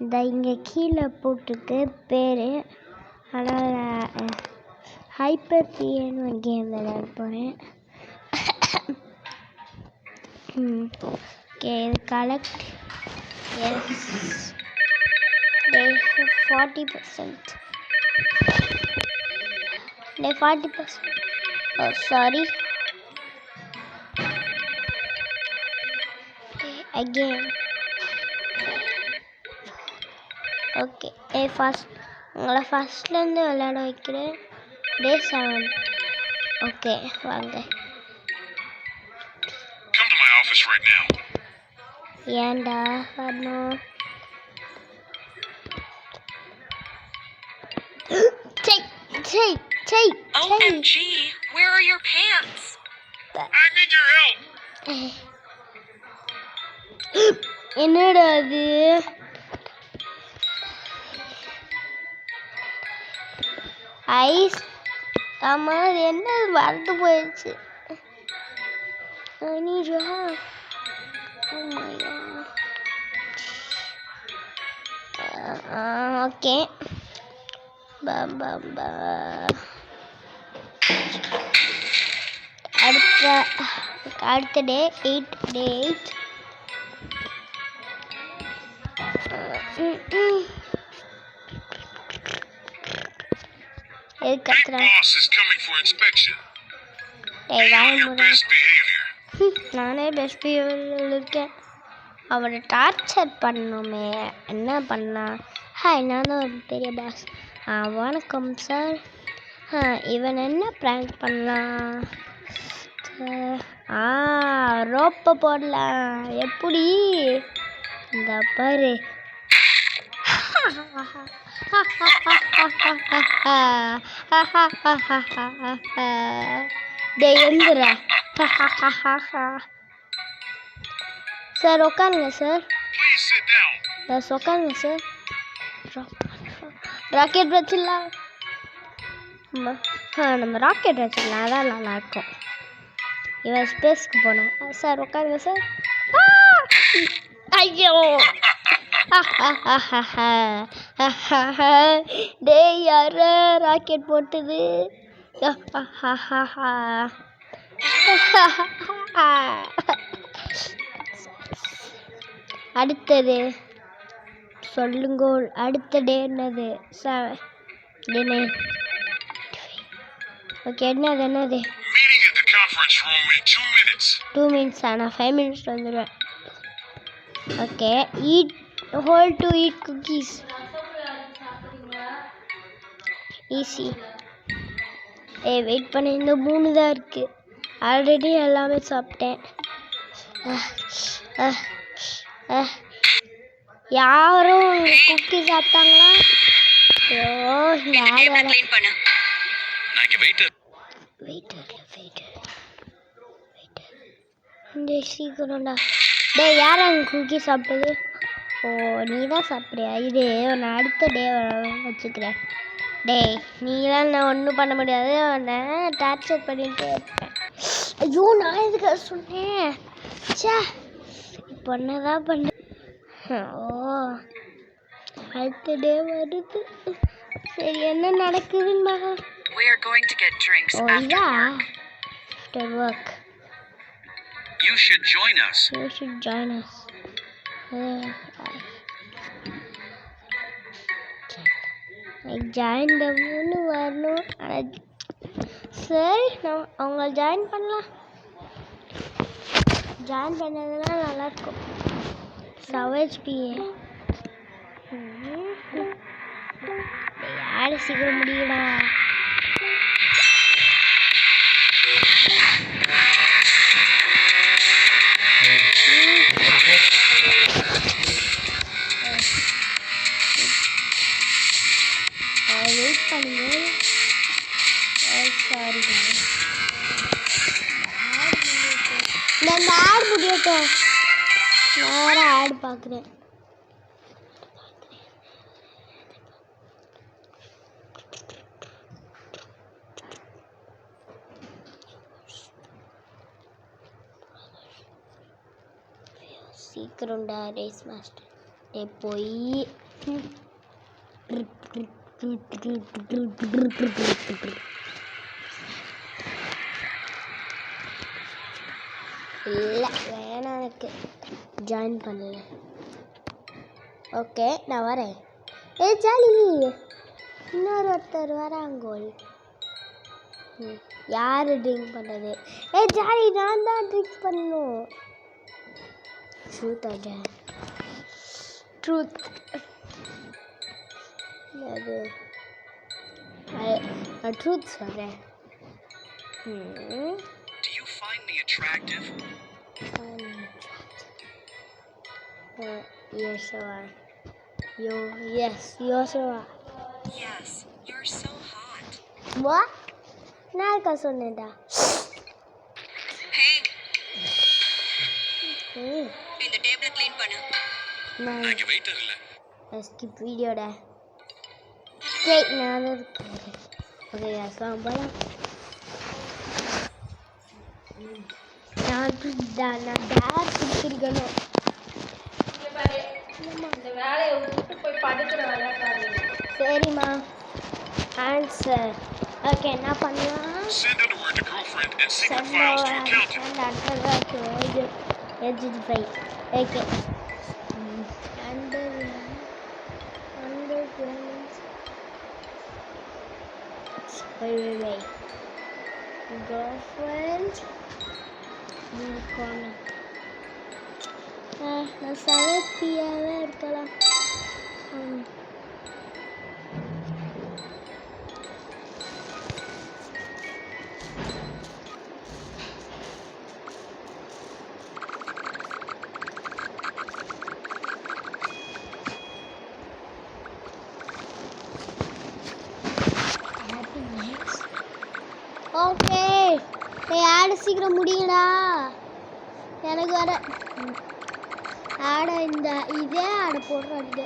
இந்த இங்கே கீழே போட்டிருக்கு பேர். ஆனால் ஹைப்பர் பிஏன்னு ஒரு கேம் விளையாட போகிறேன். ஓகே, இது correct. Yes, 40%. 40%. Oh, sorry. Again. Okay, உங்களை ஃபஸ்ட்லேருந்து விளையாட வைக்கிறேன். Day 7. ஓகே, வாங்க. Come to my office right now. ஏன்டா வரணும்? OMG, where are your pants? I need your help. என்னடா அது? ஐஸ். ஆமா, அது என்ன மறந்து போயிடுச்சு. I need your help. Oh my god. Okay. அடுத்த டே 8. Big boss is coming for inspection. Be on your best behavior. நானே பெஸ்ட் பிஹேவியரில் இருக்கேன். அவனை டார்ச்சர் பண்ணணுமே, என்ன பண்ணா? ஹாய், நான் தான் ஒரு பெரிய பாஸ். வணக்கம் சார். இவன் என்ன ப்ராங்க் பண்ணலாம்? ரோப்பை போடலாம். எப்படி? இந்த பாரு. எந்திரா. சார் உட்காருங்க சார். உட்காருங்க சார். ராக்கெட் வச்சிடலாம். நம்ம ராக்கெட் வச்சிடலாம், அதான் நல்லாயிருக்கும். இவன் ஸ்பேஸ்க்கு போனோம். சார் உட்காருங்க சார். ஐயோ, டேய் யார ராக்கெட் போட்டுது? அடுத்தது சொல்லுங்க. அடுத்த டே என்னது? ஓகே, என்னது? 2 minutes. நான் 5 minutes வந்துடுவேன். Okay, hold to eat cookies. Easy. Wait பண்ண, இந்த 3 தான் இருக்குது. ஆல்ரெடி எல்லாமே சாப்பிட்டேன். யாரும் குக்கி சாப்பிட்டாங்களா? சீக்கிரம்டா. டேய், யார் அங்கே குக்கி சாப்பிட்டது? ஓ, நீ தான் சாப்பிட்றியா? இது நான் அடுத்த டே வச்சுக்கிறேன். டேய், நீலாம் நான் ஒன்றும் பண்ண முடியாது. உன்னை டார்ச்சர் பண்ணிகிட்டே இருப்பேன். ஐயோ, நான் இதுக்காக சொன்னேன். சே, இப்போ என்ன தான் பண்ண? ஓ, அடுத்த டே வருது. சரி, என்ன நடக்குதுன்னு? We are going to get drinks after work. You should join us. Join the moon வரணும். சரி, நான் அவங்கள ஜாயின் பண்ணலாம். ஜாயின் பண்ணதுனா நல்லாயிருக்கும். சவேஜ் பிஏ யாரு சீக்கிரம் முடியலா? வெயிட் பண்ணுங்க. சாரி, இந்த ஆடு முடியட்டும். நான் வேற ஆடு பார்க்குறேன். சீக்கிரம்டா ரேஸ் மாஸ்டர். போய் இல்லை வேணாம் எனக்கு ஜாயின் பண்ணல. ஓகே நான் வரேன். ஜாலி இன்னொரு ஒருத்தர் வராங்கோல். யார் ட்ரிங்க் பண்ணுறது? ஜாலி நான் தான் ட்ரிங்க் பண்ணணும். ட்ரூத் அஜய் ட்ரூத் அது நான் ட்ரூத் சொல்கிறேன். Do you find me attractive? Yes, you are. Yes, you also are. Yes, you're so hot. What? நான் இருக்கா சொன்னேன்டா. Hey, இந்த டேபிள க்ளீன் பண்ணு. நான் இங்க வெயிட்டர் இல்ல. ஸ்கிப் வீடியோடா. சரி நான் இருக்கேன். ஓகே அஸ்லாம் போலாம். நான் டேர் கொடுத்துருக்கணும். சரிம்மா ஆன்சர். ஓகே என்ன பண்ணலாம்? Send underwear to girlfriend and secret files to accountant. Okay wait. Girlfriend. நான் சரப்பியாவே இருக்கலாம். ஓகே ஆடு சீக்கிரம் முடியுடா. எனக்கு வர ஆடை இந்த இதே ஆடை போடுறாங்க.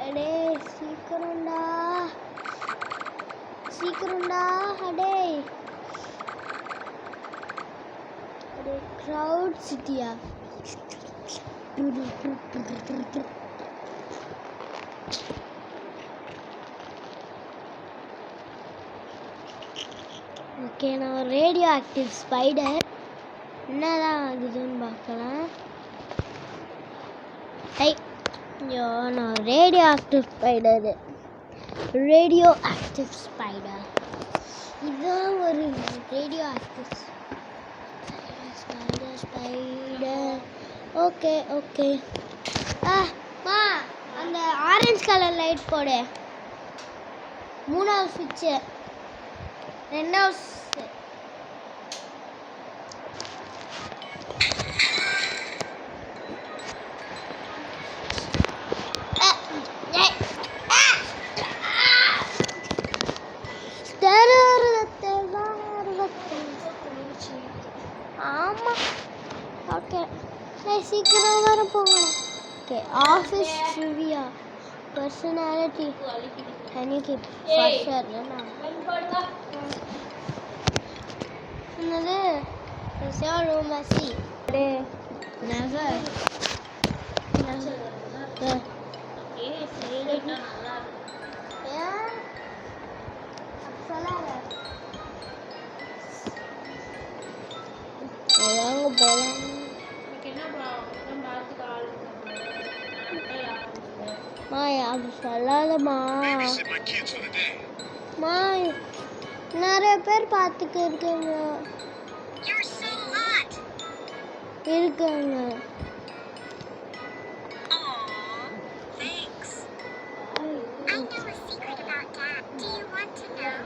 அடே சீக்கிரம்டா அடே அடே க்ரௌட் சிட்டியா? ஓகே நான் ரேடியோ ஆக்டிவ் ஸ்பைடர் என்னதான் ஆகுதுன்னு பார்க்கலாம். ஐயோ நான் ரேடியோ ஆக்டிவ் ஸ்பைடர் இதுதான் ஒரு ரேடியோ ஆக்டிவ் ஸ்பைடர். ஓகே மா அந்த ஆரஞ்சு கலர் லைட் போடு. 3வது சுவிட்சு 2வது ஆமாம். ஓகே சீக்கிரம் வர போகணும். ஓகே ஆஃபீஸ் ட்ரிவியா பர்சனாலிட்டி அன்னைக்கு ஃபர்ஸ்ட் என்னது ரூமசி நெவர் போகலாம். அப்படி சொல்லாதம்மா. Babysit my kids for the day. நிறைய பேர் பார்த்துக்க இருக்காங்க. you're so hot. இருக்காங்க. Aw, thanks. I know a secret about Dad. Do you want to know?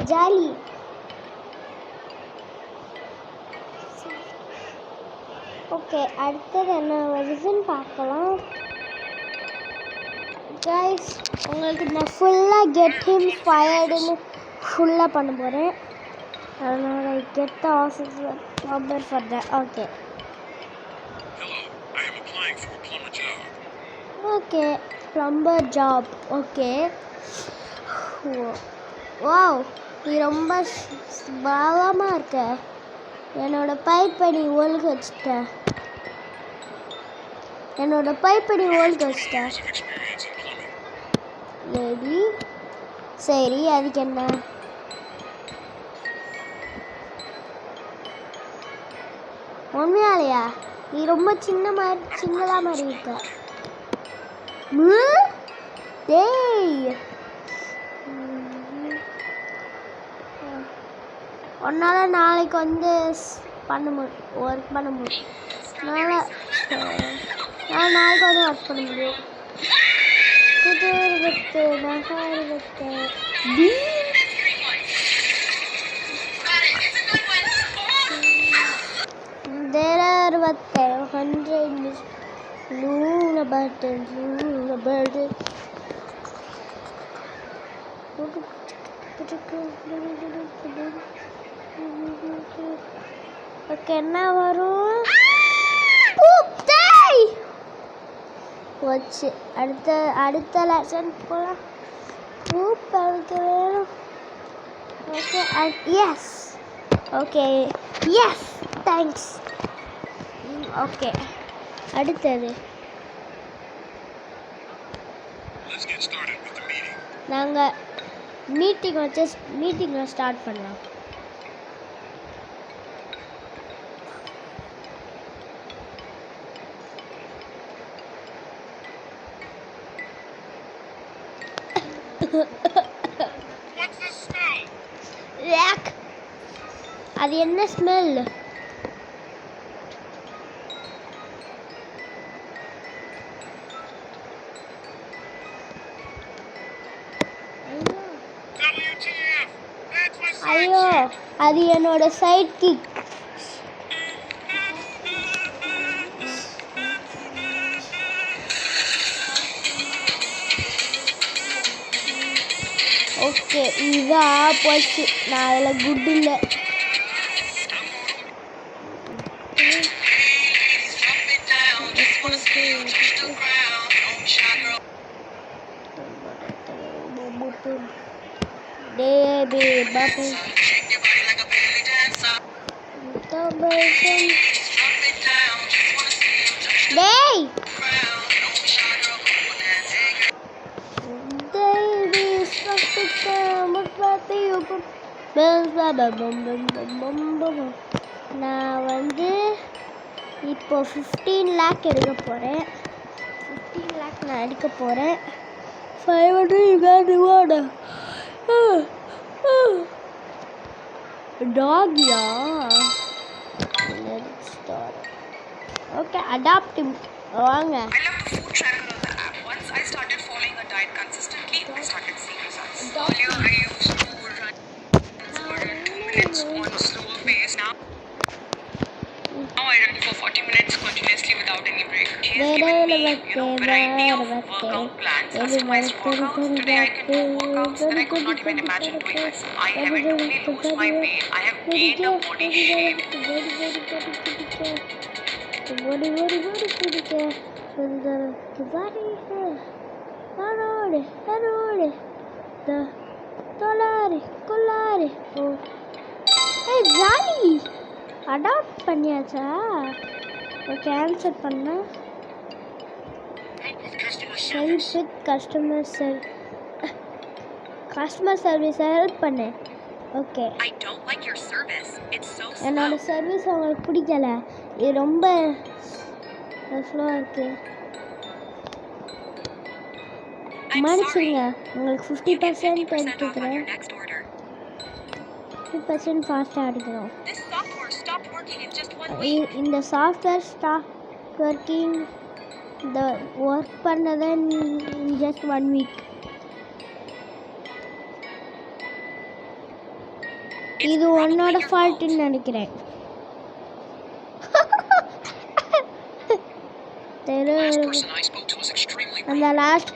Jolly. Okay, அடுத்தது என்ன வருதுன்னு பார்க்கலாம். கைஸ், உங்களுக்கு நான் ஃபுல்லாக கெட் ஹிம் ஃபயர்டுன்னு ஃபுல்லாக பண்ண போகிறேன். அதனால் get the officer number for the. Okay Hello, I am applying for a plumber job. Okay, plumber job. Okay, wow, நீ ரொம்ப பாவமாக இருக்க. என்னோட பைப்பை நீ ஒழுக வச்சுட்ட. Years of experience in plumbing. Lady, சரி, அதுக்கு என்ன? உண்மையாலையா? நீ ரொம்ப சின்னதாக மாதிரி இருக்க. டேய், உன்னால் நாளைக்கு வந்து ஒர்க் பண்ண முடியும். நான் நாளைக்கு வந்து ஒர்க் பண்ண முடியும். There are 100 Luna buttons. Okay, என்ன வரும்? வச்சு அடுத்த லெசன் போகலாம். எனக்கு வேணும். Okay, yes. Okay, yes, thanks. Okay, அடுத்தது Let's get started with the meeting. நாங்கள் மீட்டிங்கில் ஸ்டார்ட் பண்ணலாம். What's the smell? அது என்ன smell? WTF? That's my side ஐயோ, chick. அது என்னோட சைட் கிக். ஓகே, இதா போச்சு. நான் அதில் குட் இல்லை. டேய், நான் வந்து இப்போ 15 லேக் எடுக்க போகிறேன். 15 லேக் நான் எடுக்க போகிறேன். 500 ரிவார்டு. டாகியா? ஓகே, அடாப்ட் வாங்க. I love the food tracker on the app. Once I started following a diet consistently, I started seeing results. Earlier, I used to run for 2 minutes on a slower pace. Now I run for 40 minutes continuously without any break. She has given me, variety of workout plans, customized workouts. Today I can do workouts that I could not even imagine doing myself. I haven't only lost my weight, I have gained a body shape. Jolly adapt பண்ணியாச்சா? Okay, answer பண்ண. Help with customer service. Help with customer சர்வீஸை help பண்ணு. Okay, I don't like your service. It's so என்னோட slow. Service அவங்களுக்கு பிடிக்கல. இது ரொம்ப ஸ்லோவாக இருக்கு. I'm மன்னிச்சிருங்க, sorry. உங்களுக்கு You get 50% 50% off on எடுத்துக்கிறேன். your next order. 50% ஃபாஸ்ட்டாக அடிக்கிறோம். This software stopped working in just 1 week. இந்த சாஃப்ட்வேர் ஸ்டாப் ஒர்க்கிங் இந்த ஒர்க் பண்ணதை ஜஸ்ட் 1 வீக். இது உன்னோட ஃபால்ட்டுன்னு நினைக்கிறேன். அந்த லாஸ்ட்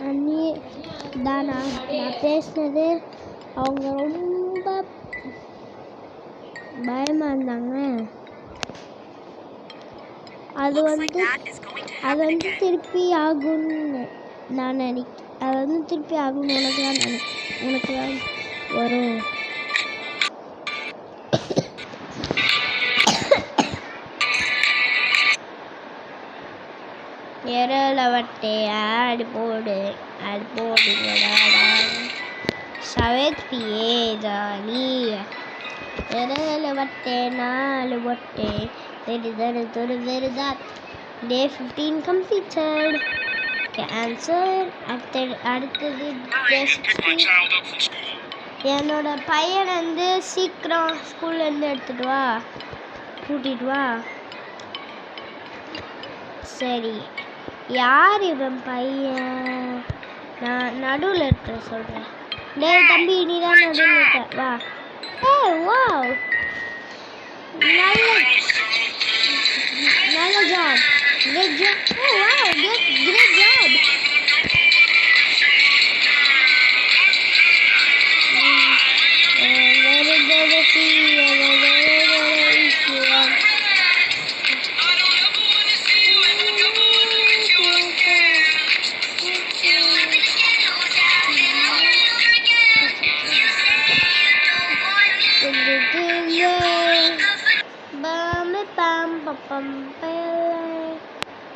அண்ணி தான் நான் பேசினது. அவங்க ரொம்ப பயமாக இருந்தாங்க. அது வந்து திருப்பி ஆகும்னு நான் அது வந்து திருப்பி ஆகும்னு உனக்கு தான் வரும். எரல வட்டே ஆடு போடுங்கடா சவேத்பியே jolly. எரல வட்டே 4 வட்டே தெரிதாத். Day 15 completed. Okay, answer. அடுத்தது day 16. என்னோட பையன் வந்து சீக்கிரம் ஸ்கூல்லேருந்து கூட்டிட்டு வா. சரி, யார் இவன் பையன்? நான் நடுவில் இருக்கிற சொல்கிறேன். டேய் தம்பி, நீ தான் நடுவில் இருக்க, வா. வாவ், நல்ல job. Great job. Oh wow, great job.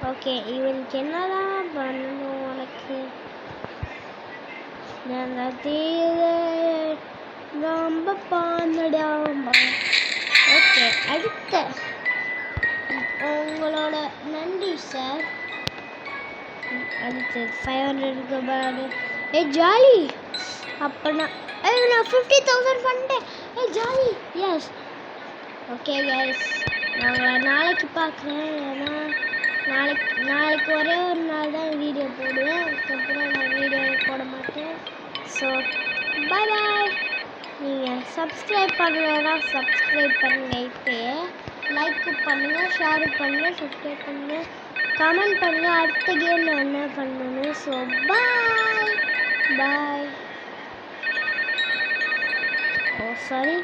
Okay, இவனுக்கு என்னதான் பண்ணணும் உனக்கு? ரொம்ப பாந்துடாமா. ஓகே, அடுத்த உங்களோட நன்றி சார். அடுத்தது 500 பாடு. ஜாலி. அப்போ நான் 50,000 பண்ணிட்டேன். ஜாலி. எஸ். ஓகே கைஸ், நான் நாளைக்கு பார்க்குறேன். ஏன்னா நாளைக்கு ஒரே ஒரு நாள் தான் வீடியோ போடுவேன். அதுக்கப்புறம் நான் வீடியோ போட மாட்டேன். So bye. நீங்கள் சப்ஸ்கிரைப் பண்ணலைன்னா சப்ஸ்கிரைப் பண்ணுங்கள். இப்போயே லைக்கு பண்ணுங்கள், ஷேரு பண்ணுங்கள், சப்ஸ்கிரைப் பண்ணுங்கள், கமெண்ட் பண்ணுங்கள். அடுத்த கேம் நான் என்ன பண்ணணும். So bye. Oh sorry.